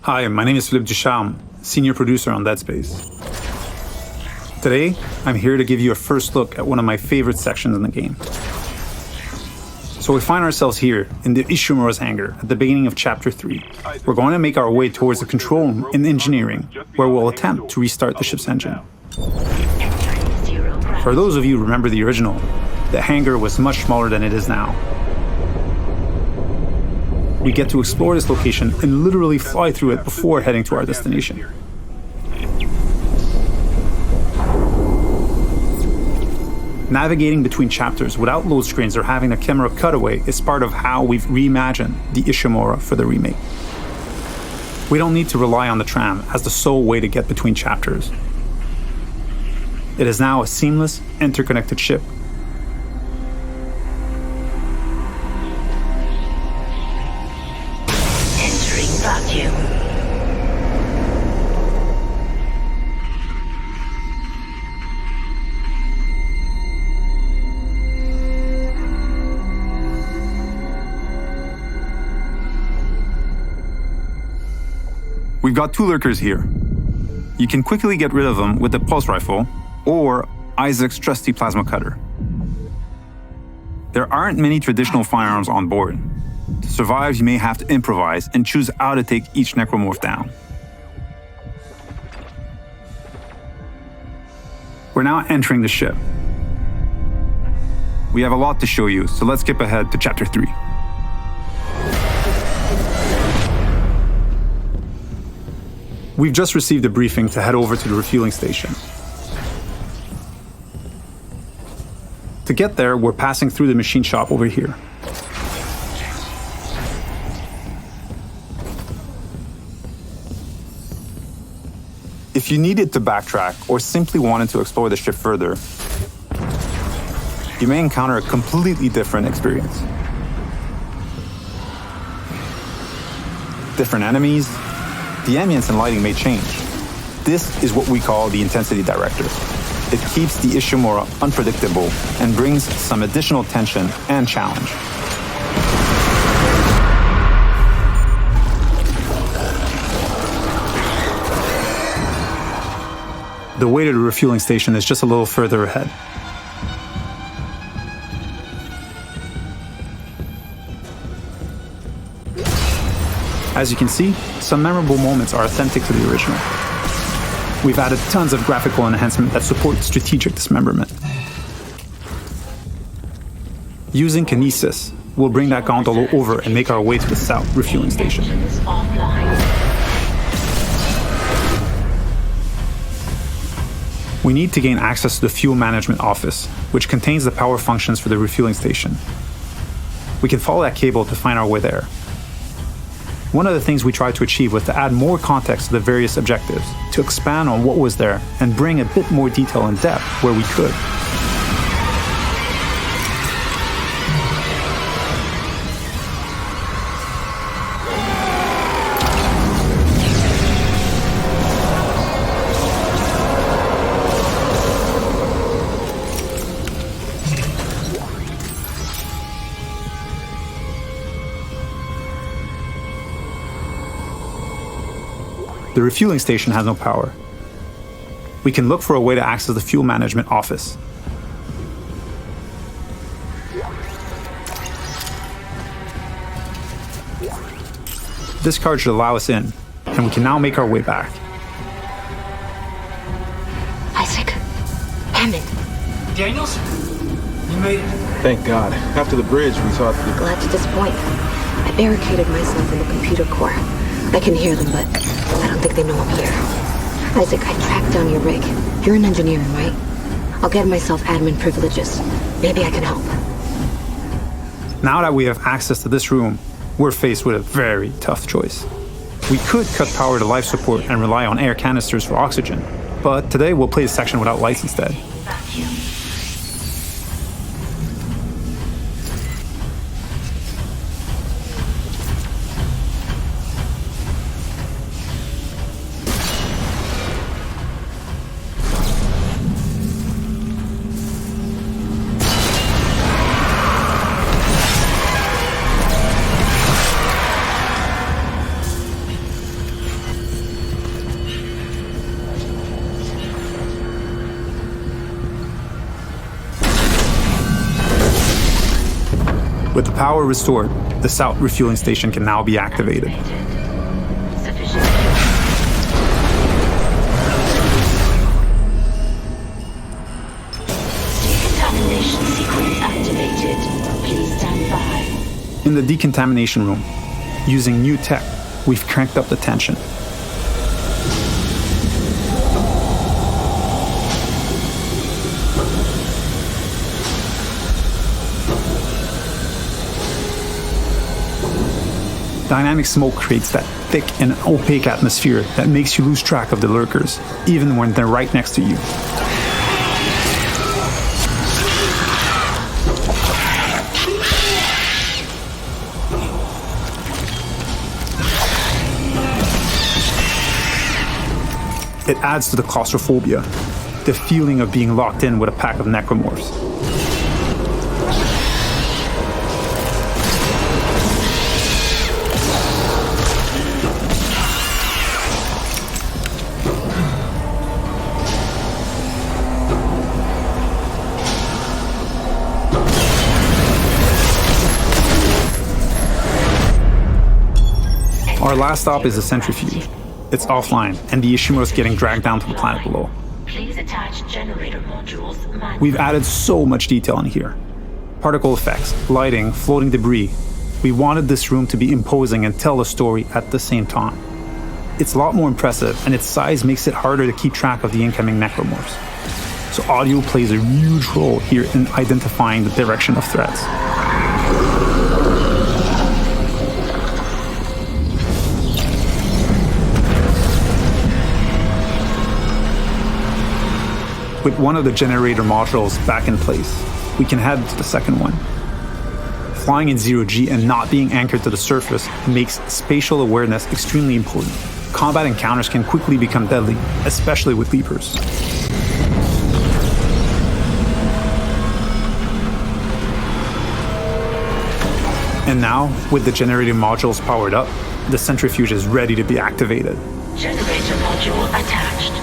Hi, my name is Philippe Ducharme, senior producer on Dead Space. Today, I'm here to give you a first look at one of my favorite sections in the game. So we find ourselves here in the Ishimura's hangar at the beginning of Chapter 3. We're going to make our way towards the control room in engineering, where we'll attempt to restart the ship's engine. For those of you who remember the original, the hangar was much smaller than it is now. We get to explore this location and literally fly through it before heading to our destination. Navigating between chapters without load screens or having a camera cutaway is part of how we've reimagined the Ishimura for the remake. We don't need to rely on the tram as the sole way to get between chapters. It is now a seamless, interconnected ship. Entering vacuum. We've got two lurkers here. You can quickly get rid of them with the pulse rifle or Isaac's trusty plasma cutter. There aren't many traditional firearms on board. To survive, you may have to improvise and choose how to take each necromorph down. We're now entering the ship. We have a lot to show you, so let's skip ahead to Chapter 3. We've just received a briefing to head over to the refueling station. To get there, we're passing through the machine shop over here. If you needed to backtrack or simply wanted to explore the ship further, you may encounter a completely different experience. Different enemies, the ambience and lighting may change. This is what we call the intensity director. It keeps the Ishimura unpredictable and brings some additional tension and challenge. The way to the refueling station is just a little further ahead. As you can see, some memorable moments are authentic to the original. We've added tons of graphical enhancement that support strategic dismemberment. Using kinesis, we'll bring that gondola over and make our way to the south refueling station. We need to gain access to the fuel management office, which contains the power functions for the refueling station. We can follow that cable to find our way there. One of the things we tried to achieve was to add more context to the various objectives, to expand on what was there and bring a bit more detail and depth where we could. The refueling station has no power. We can look for a way to access the fuel management office. This card should allow us in, and we can now make our way back. Isaac. Hammond. Daniels? You made it. Thank God. After the bridge, we thought that... Glad to disappoint. I barricaded myself in the computer core. I can hear them, but I don't think they know I'm here. Isaac, I tracked down your rig. You're an engineer, right? I'll get myself admin privileges. Maybe I can help. Now that we have access to this room, we're faced with a very tough choice. We could cut power to life support and rely on air canisters for oxygen, but today we'll play a section without lights instead. With the power restored, the south refueling station can now be activated. Decontamination sequence activated. Please stand by. In the decontamination room, using new tech, we've cranked up the tension. Dynamic smoke creates that thick and opaque atmosphere that makes you lose track of the lurkers, even when they're right next to you. It adds to the claustrophobia, the feeling of being locked in with a pack of necromorphs. Our last stop is a centrifuge. It's offline, and the Ishimura is getting dragged down to the planet below. Please attach generator modules manually. We've added so much detail in here. Particle effects, lighting, floating debris. We wanted this room to be imposing and tell a story at the same time. It's a lot more impressive, and its size makes it harder to keep track of the incoming necromorphs. So audio plays a huge role here in identifying the direction of threats. With one of the generator modules back in place, we can head to the second one. Flying in zero-G and not being anchored to the surface makes spatial awareness extremely important. Combat encounters can quickly become deadly, especially with leapers. And now, with the generator modules powered up, the centrifuge is ready to be activated. Generator module attached.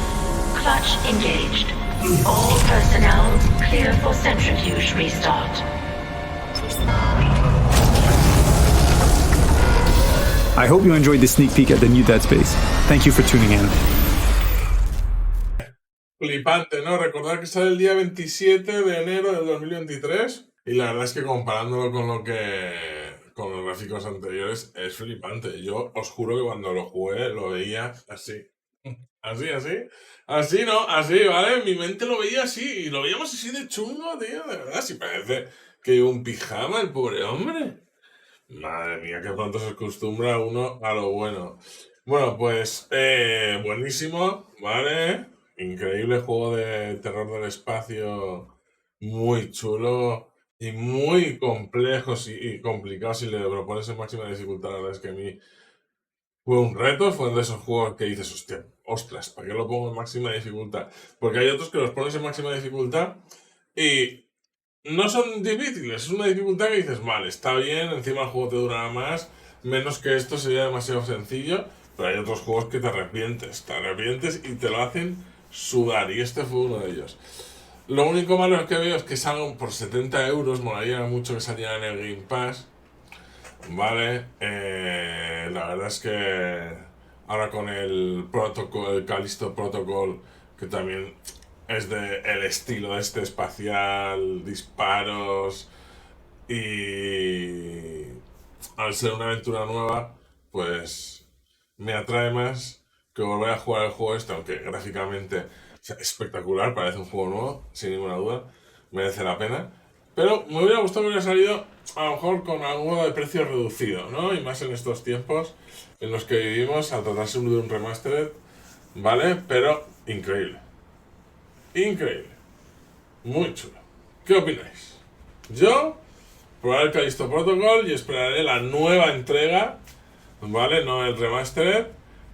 Clutch engaged. All personnel clear for centrifuge restart. I hope you enjoyed this sneak peek at the new Dead Space. Thank you for tuning in. Flipante, ¿no? Recordad que sale el día 27 de enero del 2023 y la verdad es que comparándolo con los gráficos anteriores es flipante. Yo os juro que cuando lo jugué lo veía así. Así, ¿no? Así, ¿vale? Mi mente lo veía así y lo veíamos así de chungo, tío, de verdad. Si parece que lleva un pijama el pobre hombre. Madre mía, que pronto se acostumbra uno a lo bueno. Bueno, pues, buenísimo, ¿vale? Increíble juego de terror del espacio, muy chulo y muy complejo y complicado si le propones en máxima dificultad. La verdad es que a mí fue un reto, fue uno de esos juegos que dices, hostia, ostras, ¿para qué lo pongo en máxima dificultad? Porque hay otros que los pones en máxima dificultad y no son difíciles, es una dificultad que dices, vale, está bien, encima el juego te durará más, menos que esto sería demasiado sencillo, pero hay otros juegos que te arrepientes y te lo hacen sudar, y este fue uno de ellos. Lo único malo que veo es que salgan por 70 euros, molaría mucho que saliera en el Game Pass, ¿vale? La verdad es que ahora con el Callisto Protocol, que también es el estilo este espacial, disparos, y al ser una aventura nueva, pues me atrae más que volver a jugar el juego este, aunque gráficamente sea espectacular, parece un juego nuevo, sin ninguna duda, merece la pena. Pero me hubiera gustado que hubiera salido a lo mejor con algo de precio reducido, ¿no? Y más en estos tiempos en los que vivimos, al tratarse de un remastered, ¿vale? Pero increíble. Increíble. Muy chulo. ¿Qué opináis? Yo probaré el Callisto Protocol y esperaré la nueva entrega, ¿vale? No el remastered.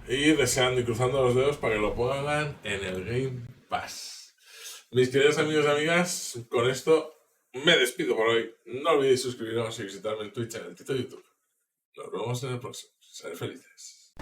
Y deseando y cruzando los dedos para que lo pongan en el Game Pass. Mis queridos amigos y amigas, con esto me despido por hoy. No olvidéis suscribiros y visitarme en Twitch, en el TITO YouTube. Nos vemos en el próximo. Ser felices.